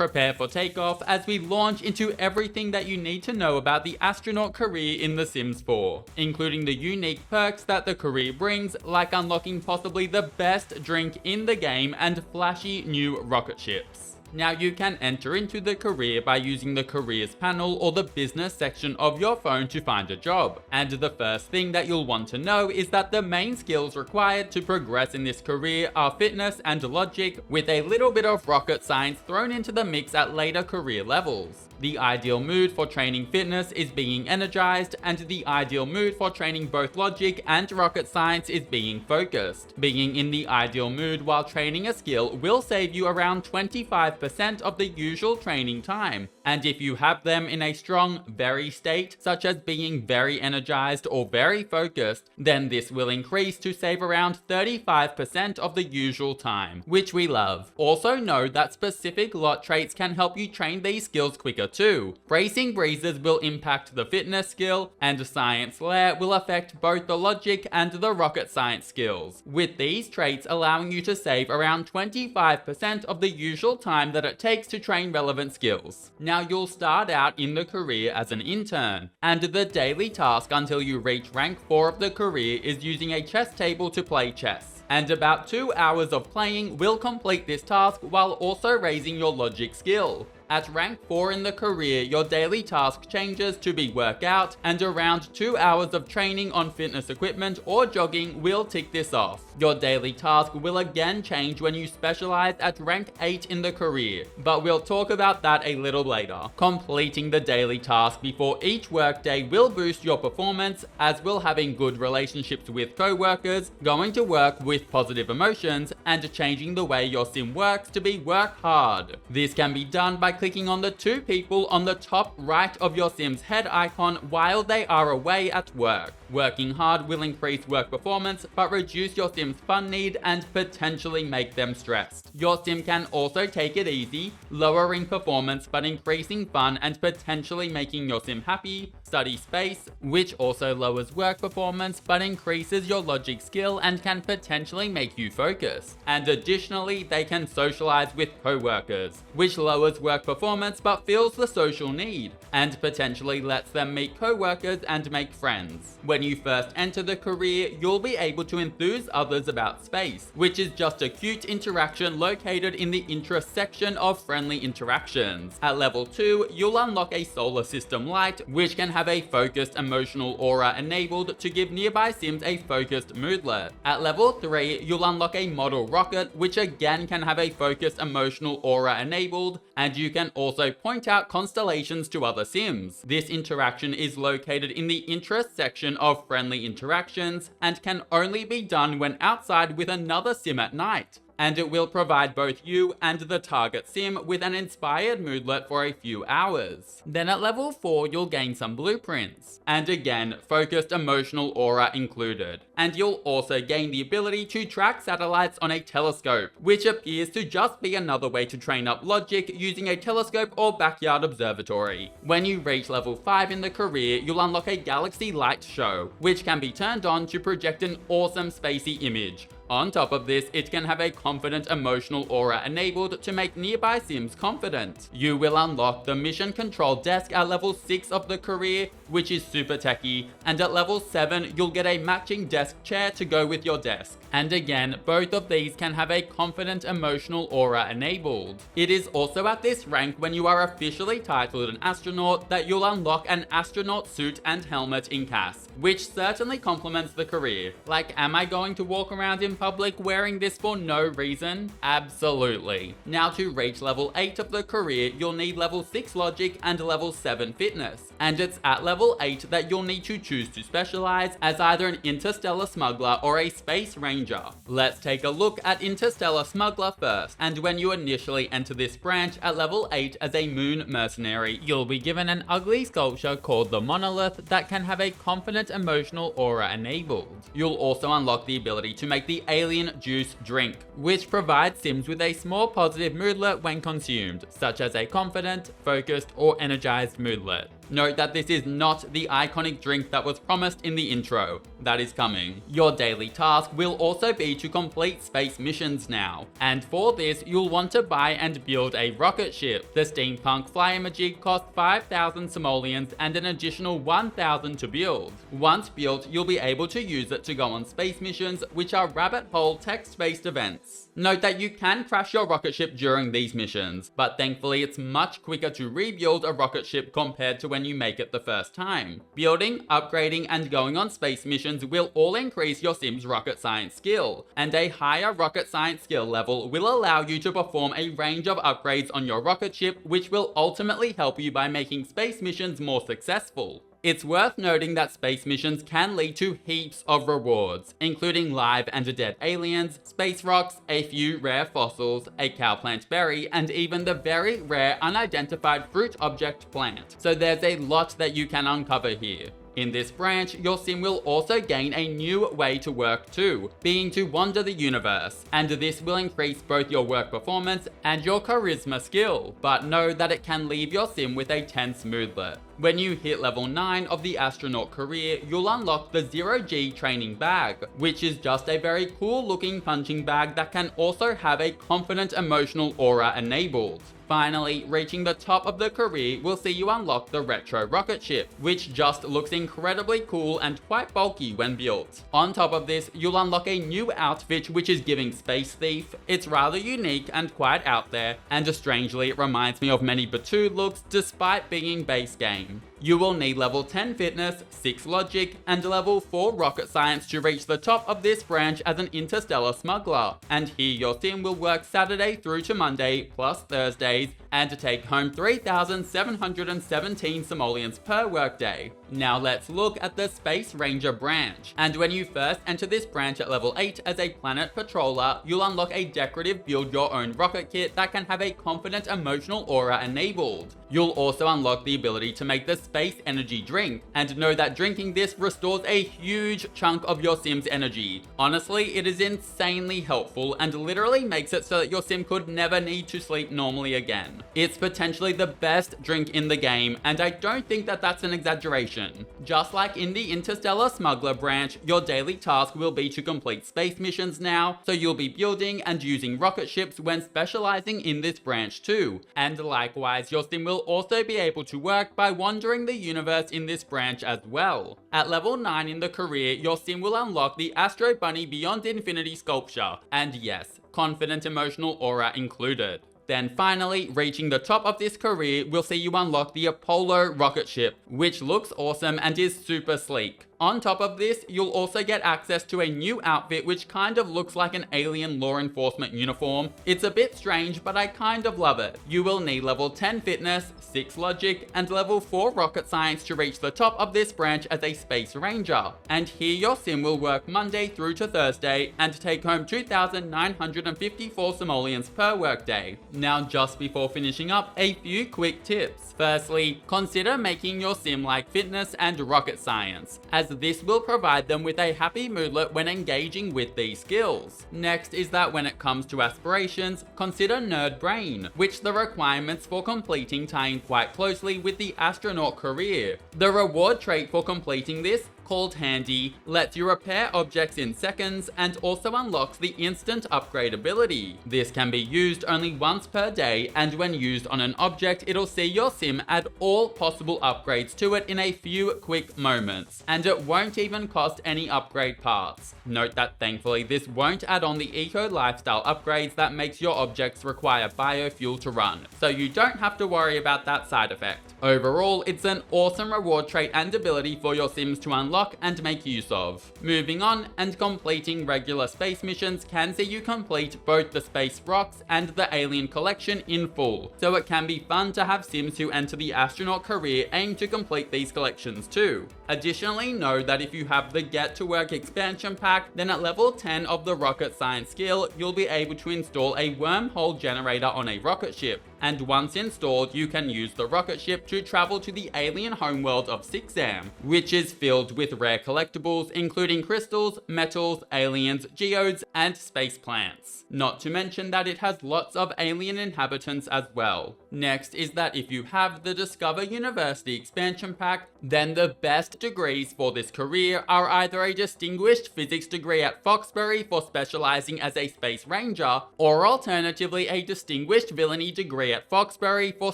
prepare for takeoff as we launch into everything that you need to know about the astronaut career in The Sims 4, including the unique perks that the career brings, like unlocking possibly the best drink in the game and flashy new rocket ships. Now you can enter into the career by using the careers panel or the business section of your phone to find a job. And the first thing that you'll want to know is that the main skills required to progress in this career are fitness and logic, with a little bit of rocket science thrown into the mix at later career levels. The ideal mood for training fitness is being energized, and the ideal mood for training both logic and rocket science is being focused. Being in the ideal mood while training a skill will save you around 25% of the usual training time, and if you have them in a strong very state, such as being very energized or very focused, then this will increase to save around 35% of the usual time, which we love. Also know that specific lot traits can help you train these skills quicker too. Bracing breezes will impact the fitness skill, and science lair will affect both the logic and the rocket science skills, with these traits allowing you to save around 25% of the usual time that it takes to train relevant skills. Now you'll start out in the career as an intern, and the daily task until you reach rank 4 of the career is using a chess table to play chess. And about 2 hours of playing will complete this task while also raising your logic skill. At rank 4 in the career, your daily task changes to be workout, and around 2 hours of training on fitness equipment or jogging will tick this off. Your daily task will again change when you specialize at rank 8 in the career, but we'll talk about that a little later. Completing the daily task before each workday will boost your performance, as will having good relationships with co-workers, going to work with positive emotions, and changing the way your sim works to be work hard. This can be done by clicking on the 2 people on the top right of your sim's head icon while they are away at work. Working hard will increase work performance, but reduce your sim's fun need and potentially make them stressed. Your sim can also take it easy, lowering performance but increasing fun and potentially making your sim happy. Study space, which also lowers work performance but increases your logic skill and can potentially make you focus. And additionally, they can socialize with co-workers, which lowers work performance but fills the social need, and potentially lets them meet co-workers and make friends. When you first enter the career, you'll be able to enthuse others about space, which is just a cute interaction located in the interest section of friendly interactions. At level 2, you'll unlock a solar system light, which can have a focused emotional aura enabled to give nearby sims a focused moodlet. At level 3, you'll unlock a model rocket, which again can have a focused emotional aura enabled, and you can also point out constellations to other sims. This interaction is located in the interest section of friendly interactions and can only be done when outside with another sim at night, and it will provide both you and the target sim with an inspired moodlet for a few hours. Then at level 4, you'll gain some blueprints, and again, focused emotional aura included. And you'll also gain the ability to track satellites on a telescope, which appears to just be another way to train up logic using a telescope or backyard observatory. When you reach level 5 in the career, you'll unlock a galaxy light show, which can be turned on to project an awesome spacey image. On top of this, it can have a confident emotional aura enabled to make nearby sims confident. You will unlock the mission control desk at level 6 of the career, which is super techy, and at level 7 you'll get a matching desk chair to go with your desk. And again, both of these can have a confident emotional aura enabled. It is also at this rank when you are officially titled an astronaut that you'll unlock an astronaut suit and helmet in CAS, which certainly complements the career. Like, am I going to walk around in public wearing this for no reason? Absolutely. Now to reach level 8 of the career, you'll need level 6 logic and level 7 fitness. And it's at level 8 that you'll need to choose to specialize as either an interstellar smuggler or a space ranger. Let's take a look at interstellar smuggler first. And when you initially enter this branch at level 8 as a moon mercenary, you'll be given an ugly sculpture called the monolith that can have a confident emotional aura enabled. You'll also unlock the ability to make the alien juice drink, which provides sims with a small positive moodlet when consumed, such as a confident, focused, or energized moodlet. Note that this is not the iconic drink that was promised in the intro. That is coming. Your daily task will also be to complete space missions now, and for this you'll want to buy and build a rocket ship. The Steampunk Flyamajig costs 5,000 simoleons and an additional 1,000 to build. Once built, you'll be able to use it to go on space missions, which are rabbit hole text-based events. Note that you can crash your rocket ship during these missions, but thankfully it's much quicker to rebuild a rocket ship compared to when you make it the first time. Building, upgrading, and going on space missions will all increase your Sim's rocket science skill, and a higher rocket science skill level will allow you to perform a range of upgrades on your rocket ship, which will ultimately help you by making space missions more successful. It's worth noting that space missions can lead to heaps of rewards, including live and dead aliens, space rocks, a few rare fossils, a cowplant berry, and even the very rare unidentified fruit object plant. So there's a lot that you can uncover here. In this branch, your sim will also gain a new way to work too, being to wander the universe, and this will increase both your work performance and your charisma skill, but know that it can leave your sim with a tense moodlet. When you hit level 9 of the astronaut career, you'll unlock the Zero-G training bag, which is just a very cool looking punching bag that can also have a confident emotional aura enabled. Finally, reaching the top of the career will see you unlock the retro rocket ship, which just looks incredibly cool and quite bulky when built. On top of this, you'll unlock a new outfit which is giving Space Thief. It's rather unique and quite out there, and strangely it reminds me of many Batu looks despite being base game. You will need level 10 fitness, 6 logic, and level 4 rocket science to reach the top of this branch as an interstellar smuggler, and here your sim will work Saturday through to Monday plus Thursdays, and take home 3,717 simoleons per workday. Now let's look at the Space Ranger branch, and when you first enter this branch at level 8 as a planet patroller, you'll unlock a decorative build your own rocket kit that can have a confident emotional aura enabled. You'll also unlock the ability to make the space energy drink, and know that drinking this restores a huge chunk of your sim's energy. Honestly, it is insanely helpful and literally makes it so that your sim could never need to sleep normally again. It's potentially the best drink in the game, and I don't think that that's an exaggeration. Just like in the Interstellar Smuggler branch, your daily task will be to complete space missions now, so you'll be building and using rocket ships when specializing in this branch too. And likewise, your sim will also be able to work by wandering the universe in this branch as well. At level 9 in the career, your sim will unlock the Astro Bunny Beyond Infinity sculpture, and yes, confident emotional aura included. Then finally, reaching the top of this career will see you unlock the Apollo rocket ship, which looks awesome and is super sleek. On top of this, you'll also get access to a new outfit which kind of looks like an alien law enforcement uniform. It's a bit strange, but I kind of love it. You will need level 10 fitness, 6 logic, and level 4 rocket science to reach the top of this branch as a Space Ranger. And here your sim will work Monday through to Thursday and take home 2,954 simoleons per workday. Now just before finishing up, a few quick tips. Firstly, consider making your sim like fitness and rocket science, as this will provide them with a happy moodlet when engaging with these skills. Next is that when it comes to aspirations, consider Nerd Brain, which the requirements for completing tie in quite closely with the astronaut career. The reward trait for completing this, called Handy, lets you repair objects in seconds and also unlocks the instant upgrade ability. This can be used only once per day, and when used on an object, it'll see your sim add all possible upgrades to it in a few quick moments, and it won't even cost any upgrade parts. Note that thankfully this won't add on the eco lifestyle upgrades that makes your objects require biofuel to run, so you don't have to worry about that side effect. Overall, it's an awesome reward trait and ability for your sims to unlock and make use of. Moving on, and completing regular space missions can see you complete both the space rocks and the alien collection in full, so it can be fun to have sims who enter the astronaut career aim to complete these collections too. Additionally, know that if you have the Get to Work expansion pack, then at level 10 of the rocket science skill, you'll be able to install a wormhole generator on a rocket ship. and once installed you can use the rocket ship to travel to the alien homeworld of Sixam, which is filled with rare collectibles including crystals, metals, aliens, geodes, and space plants. Not to mention that it has lots of alien inhabitants as well. Next is that if you have the Discover University expansion pack, then the best degrees for this career are either a distinguished physics degree at Foxbury for specializing as a space ranger, or alternatively a distinguished villainy degree at Foxbury for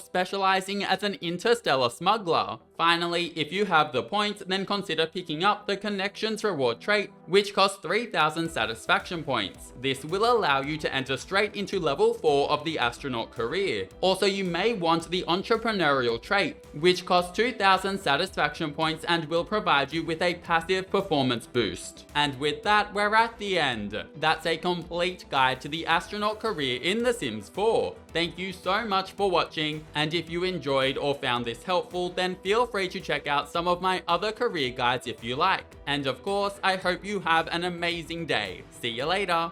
specializing as an interstellar smuggler. Finally, if you have the points, then consider picking up the Connections reward trait, which costs 3,000 satisfaction points. This will allow you to enter straight into level 4 of the astronaut career. Also, you may want the Entrepreneurial trait, which costs 2,000 satisfaction points and will provide you with a passive performance boost. And with that, we're at the end. That's a complete guide to the astronaut career in The Sims 4. Thank you so much for watching, and if you enjoyed or found this helpful, then feel free to check out some of my other career guides if you like. And of course, I hope you have an amazing day. See you later!